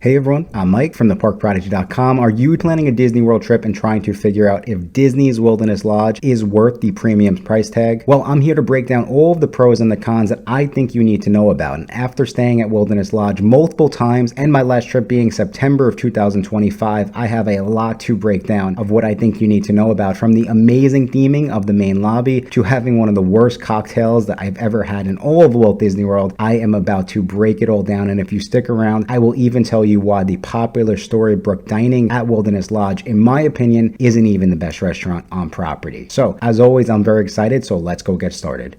Hey everyone, I'm Mike from theparkprodigy.com. Are you planning a Disney World trip and trying to figure out if Disney's Wilderness Lodge is worth the premium price tag? Well, I'm here to break down all of the pros and the cons that I think you need to know about. And after staying at Wilderness Lodge multiple times and my last trip being September of 2025, I have a lot to break down of what I think you need to know about, from the amazing theming of the main lobby to having one of the worst cocktails that I've ever had in all of Walt Disney World. I am about to break it all down, and if you stick around, I will even tell you why the popular Storybook dining at Wilderness Lodge, in my opinion, isn't even the best restaurant on property. So, as always, I'm very excited, so let's go get started.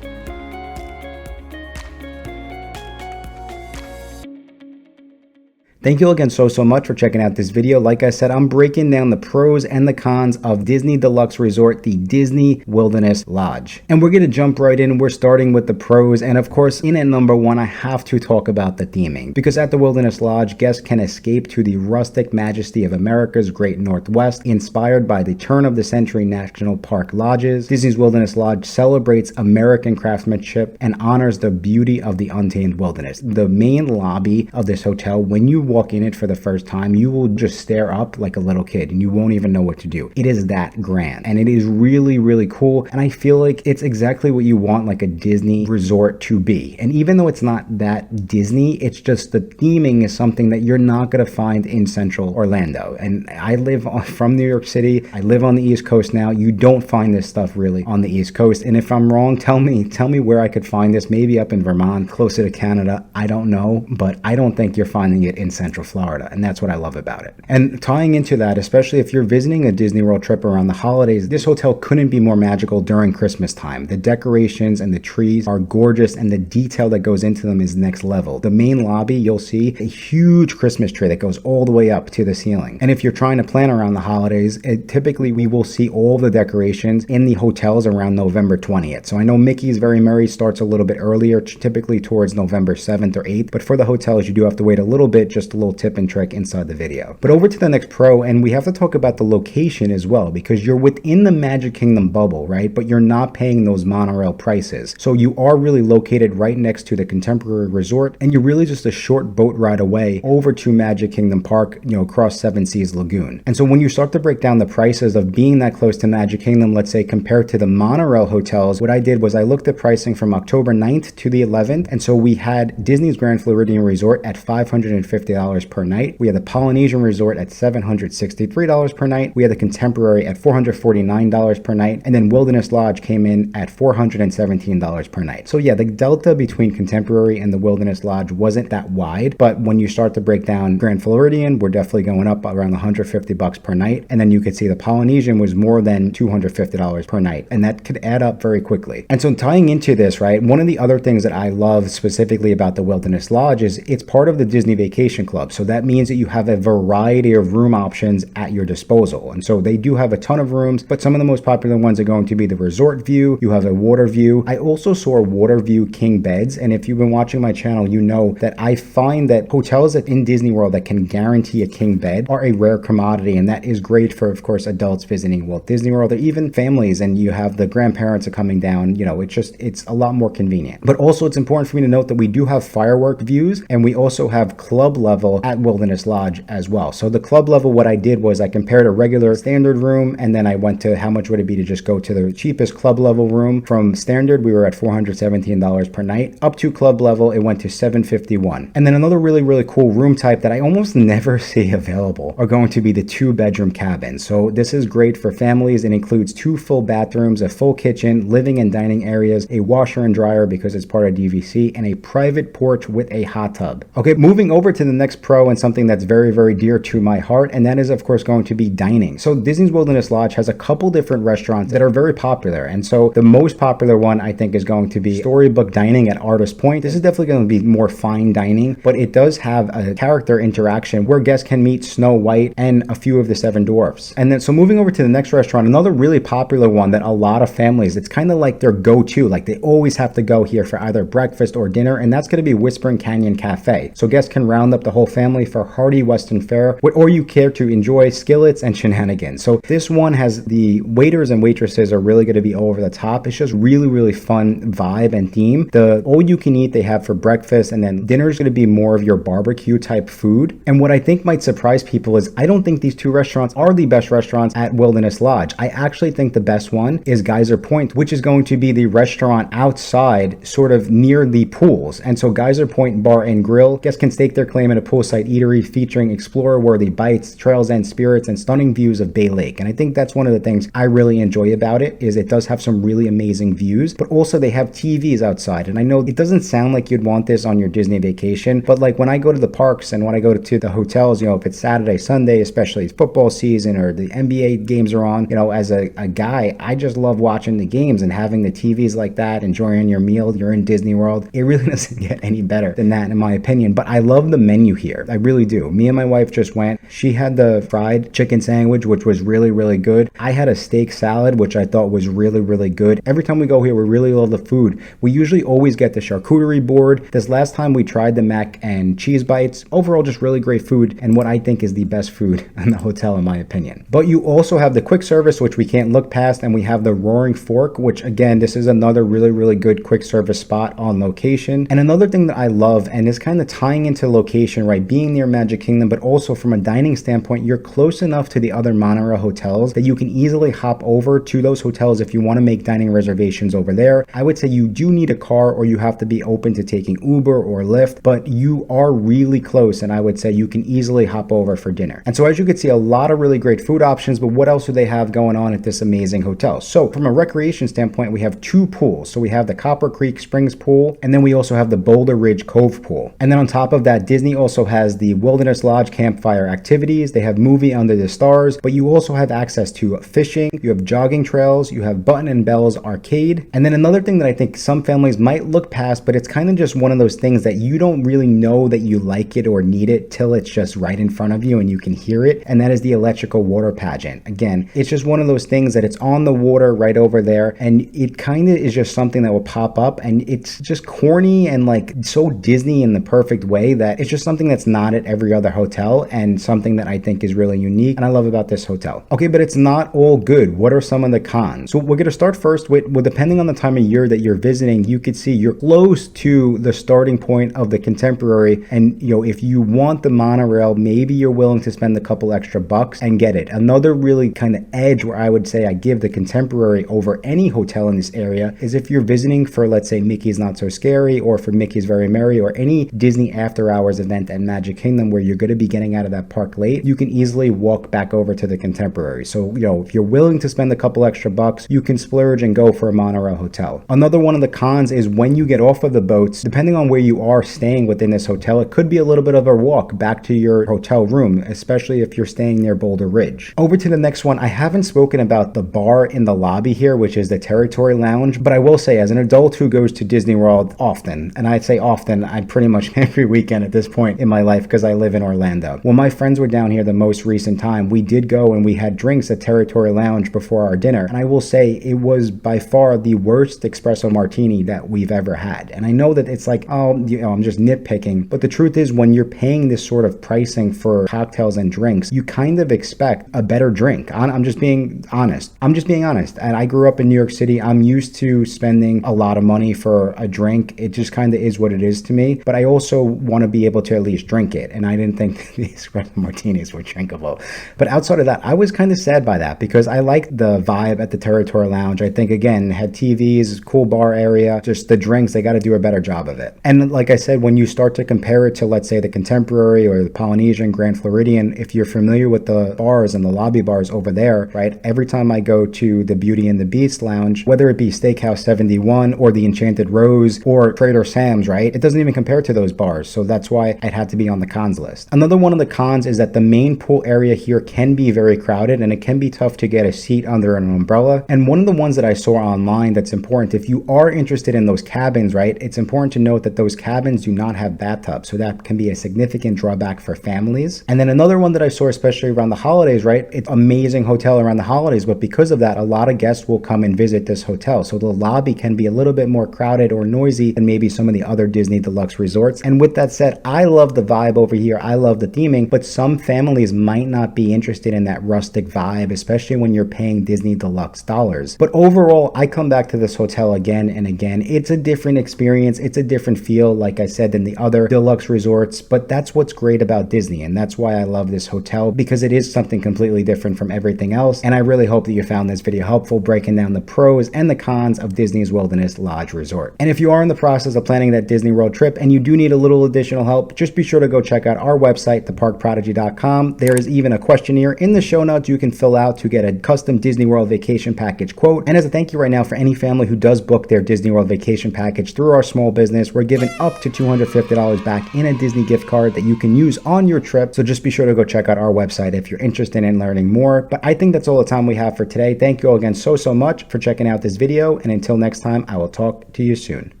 Thank you again so much for checking out this video. Like I said, I'm breaking down the pros and the cons of Disney Deluxe Resort, the Disney Wilderness Lodge. And we're going to jump right in. We're starting with the pros. And of course, in at number one, I have to talk about the theming. Because at the Wilderness Lodge, guests can escape to the rustic majesty of America's Great Northwest, inspired by the turn-of-the-century National Park lodges. Disney's Wilderness Lodge celebrates American craftsmanship and honors the beauty of the untamed wilderness. The main lobby of this hotel, when you walk in it for the first time, you will just stare up like a little kid and you won't even know what to do. It is that grand and it is really cool, and I feel like it's exactly what you want like a Disney resort to be. And even though it's not that Disney, it's just the theming is something that you're not going to find in Central Orlando. And I live from New York City. I live on the East Coast now. You don't find this stuff really on the East Coast, and if I'm wrong, tell me where I could find this. Maybe up in Vermont, closer to Canada, I don't know, but I don't think you're finding it in Central Florida, and that's what I love about it. And tying into that, especially if you're visiting a Disney World trip around the holidays, this hotel couldn't be more magical during Christmas time. The decorations and the trees are gorgeous, and the detail that goes into them is next level. The main lobby, you'll see a huge Christmas tree that goes all the way up to the ceiling. And if you're trying to plan around the holidays, typically we will see all the decorations in the hotels around November 20th. So I know Mickey's Very Merry starts a little bit earlier, typically towards November 7th or 8th, but for the hotels, you do have to wait a little bit, just a little tip and trick inside the video. But over to the next pro, and we have to talk about the location as well, because you're within the Magic Kingdom bubble, right? But you're not paying those monorail prices. So you are really located right next to the Contemporary Resort, and you're really just a short boat ride away over to Magic Kingdom Park, across Seven Seas Lagoon. And so when you start to break down the prices of being that close to Magic Kingdom, let's say compared to the monorail hotels, what I did was I looked at pricing from October 9th to the 11th. And so we had Disney's Grand Floridian Resort at $550 per night. We had the Polynesian Resort at $763 per night. We had the Contemporary at $449 per night. And then Wilderness Lodge came in at $417 per night. So yeah, the delta between Contemporary and the Wilderness Lodge wasn't that wide, but when you start to break down Grand Floridian, we're definitely going up around $150 per night. And then you could see the Polynesian was more than $250 per night. And that could add up very quickly. And so tying into this, right, one of the other things that I love specifically about the Wilderness Lodge is it's part of the Disney Vacation Club. So that means that you have a variety of room options at your disposal. And so they do have a ton of rooms, but some of the most popular ones are going to be the Resort View. You have a Water View. I also saw Water View king beds. And if you've been watching my channel, you know that I find that hotels in Disney World that can guarantee a king bed are a rare commodity. And that is great for, of course, adults visiting Walt Disney World, or even families. And you have the grandparents are coming down, it's a lot more convenient. But also it's important for me to note that we do have firework views, and we also have club level at Wilderness Lodge as well. So the club level, what I did was I compared a regular standard room, and then I went to how much would it be to just go to the cheapest club level room. From standard, we were at $417 per night. Up to club level, it went to $751. And then another really cool room type that I almost never see available are going to be the 2-bedroom cabins. So this is great for families. It includes 2 full bathrooms, a full kitchen, living and dining areas, a washer and dryer because it's part of DVC, and a private porch with a hot tub. Okay, moving over to the next pro, and something that's very dear to my heart, and that is of course going to be dining. So Disney's Wilderness Lodge has a couple different restaurants that are very popular, and so the most popular one I think is going to be Storybook Dining at Artist Point. This is definitely going to be more fine dining, but it does have a character interaction where guests can meet Snow White and a few of the 7 dwarfs. And then so moving over to the next restaurant, another really popular one that a lot of families, it's kind of like their go-to, like they always have to go here for either breakfast or dinner, and that's going to be Whispering Canyon Cafe. So guests can round up the the whole family for hearty Western fare, or you care to enjoy skillets and shenanigans. So this one has the waiters and waitresses are really going to be over the top. It's just really, really fun vibe and theme. The all you can eat they have for breakfast, and then dinner is going to be more of your barbecue type food. And what I think might surprise people is I don't think these two restaurants are the best restaurants at Wilderness Lodge. I actually think the best one is Geyser Point, which is going to be the restaurant outside, sort of near the pools. And so Geyser Point Bar and Grill, guests can stake their claim at a poolside eatery featuring explorer-worthy bites, trails and spirits, and stunning views of Bay Lake. And I think that's one of the things I really enjoy about it, is it does have some really amazing views, but also they have TVs outside. And I know it doesn't sound like you'd want this on your Disney vacation, but like when I go to the parks and when I go to the hotels, you know, if it's Saturday, Sunday, especially it's football season or the NBA games are on, you know, as a guy, I just love watching the games and having the TVs like that, enjoying your meal. You're in Disney World. It really doesn't get any better than that, in my opinion. But I love the menu here. I really do. Me and my wife just went. She had the fried chicken sandwich, which was really, really good. I had a steak salad, which I thought was really, really good. Every time we go here, we really love the food. We usually always get the charcuterie board. This last time we tried the mac and cheese bites. Overall, just really great food, and what I think is the best food in the hotel, in my opinion. But you also have the quick service, which we can't look past, and we have the Roaring Fork, which again, this is another really, really good quick service spot on location. And another thing that I love, and is kind of tying into location, right, being near Magic Kingdom, but also from a dining standpoint, you're close enough to the other monorail hotels that you can easily hop over to those hotels if you want to make dining reservations over there. I would say you do need a car, or you have to be open to taking Uber or Lyft, but you are really close, and I would say you can easily hop over for dinner. And so as you can see, a lot of really great food options, but what else do they have going on at this amazing hotel? So from a recreation standpoint, we have two pools. So we have the Copper Creek Springs pool, and then we also have the Boulder Ridge Cove pool. And then on top of that, Disney also has the Wilderness Lodge campfire activities. They have Movie Under the Stars, but you also have access to fishing, you have jogging trails, you have Button and Bells Arcade. And then another thing that I think some families might look past, but it's kind of just one of those things that you don't really know that you like it or need it till it's just right in front of you and you can hear it, and that is the electrical water pageant. Again, it's just one of those things that it's on the water right over there, and it kind of is just something that will pop up, and it's just corny and like so Disney in the perfect way that it's just something that's not at every other hotel, and something that I think is really unique and I love about this hotel. Okay, but it's not all good. What are some of the cons? So we're going to start first with, well, depending on the time of year that you're visiting, you could see you're close to the starting point of the Contemporary, and you know, if you want the monorail, maybe you're willing to spend a couple extra bucks and get it. Another really kind of edge where I would say I give the Contemporary over any hotel in this area is if you're visiting for, let's say, Mickey's Not So Scary, or for Mickey's Very Merry, or any Disney After Hours event at Magic Kingdom where you're going to be getting out of that park late, you can easily walk back over to the Contemporary. So, you know, if you're willing to spend a couple extra bucks, you can splurge and go for a monorail hotel. Another one of the cons is when you get off of the boats, depending on where you are staying within this hotel, it could be a little bit of a walk back to your hotel room, especially if you're staying near Boulder Ridge. Over to the next one, I haven't spoken about the bar in the lobby here, which is the Territory Lounge, but I will say, as an adult who goes to Disney World often, and I'd say often, I pretty much every weekend at this point in my life because I live in Orlando. When my friends were down here the most recent time, we did go and we had drinks at Territory Lounge before our dinner, and I will say it was by far the worst espresso martini that we've ever had. And I know that it's like, oh, you know, I'm just nitpicking, but the truth is, when you're paying this sort of pricing for cocktails and drinks, you kind of expect a better drink. I'm just being honest. And I grew up in New York City. I'm used to spending a lot of money for a drink. It just kind of is what it is to me, but I also want to be able to at least drink it, and I didn't think the espresso martinis were drinkable. But outside of that, I was kind of sad by that because I liked the vibe at the Territory Lounge. I think, again, had TVs, cool bar area, just the drinks, they got to do a better job of it. And like I said, when you start to compare it to, let's say, the Contemporary or the Polynesian, Grand Floridian, if you're familiar with the bars and the lobby bars over there, right, every time I go to the Beauty and the Beast Lounge, whether it be Steakhouse 71 or the Enchanted Rose or Trader Sam's, right, it doesn't even compare to those bars. So that's why it had to be on the cons list. Another one of the cons is that the main pool area here can be very crowded, and it can be tough to get a seat under an umbrella. And one of the ones that I saw online that's important, if you are interested in those cabins, right, it's important to note that those cabins do not have bathtubs, so that can be a significant drawback for families. And then another one that I saw, especially around the holidays, right, it's an amazing hotel around the holidays, but because of that, a lot of guests will come and visit this hotel, so the lobby can be a little bit more crowded or noisy than maybe some of the other Disney Deluxe resorts. And with that said, I love love the vibe over here. I love the theming, but some families might not be interested in that rustic vibe, especially when you're paying Disney Deluxe dollars. But overall, I come back to this hotel again and again. It's a different experience. It's a different feel, like I said, than the other deluxe resorts, but that's what's great about Disney, and that's why I love this hotel, because it is something completely different from everything else. And I really hope that you found this video helpful, breaking down the pros and the cons of Disney's Wilderness Lodge Resort. And if you are in the process of planning that Disney World trip and you do need a little additional help, just be sure to go check out our website, theparkprodigy.com. There is even a questionnaire in the show notes you can fill out to get a custom Disney World vacation package quote. And as a thank you right now for any family who does book their Disney World vacation package through our small business, we're giving up to $250 back in a Disney gift card that you can use on your trip. So just be sure to go check out our website if you're interested in learning more. But I think that's all the time we have for today. Thank you all again so much for checking out this video. And until next time, I will talk to you soon.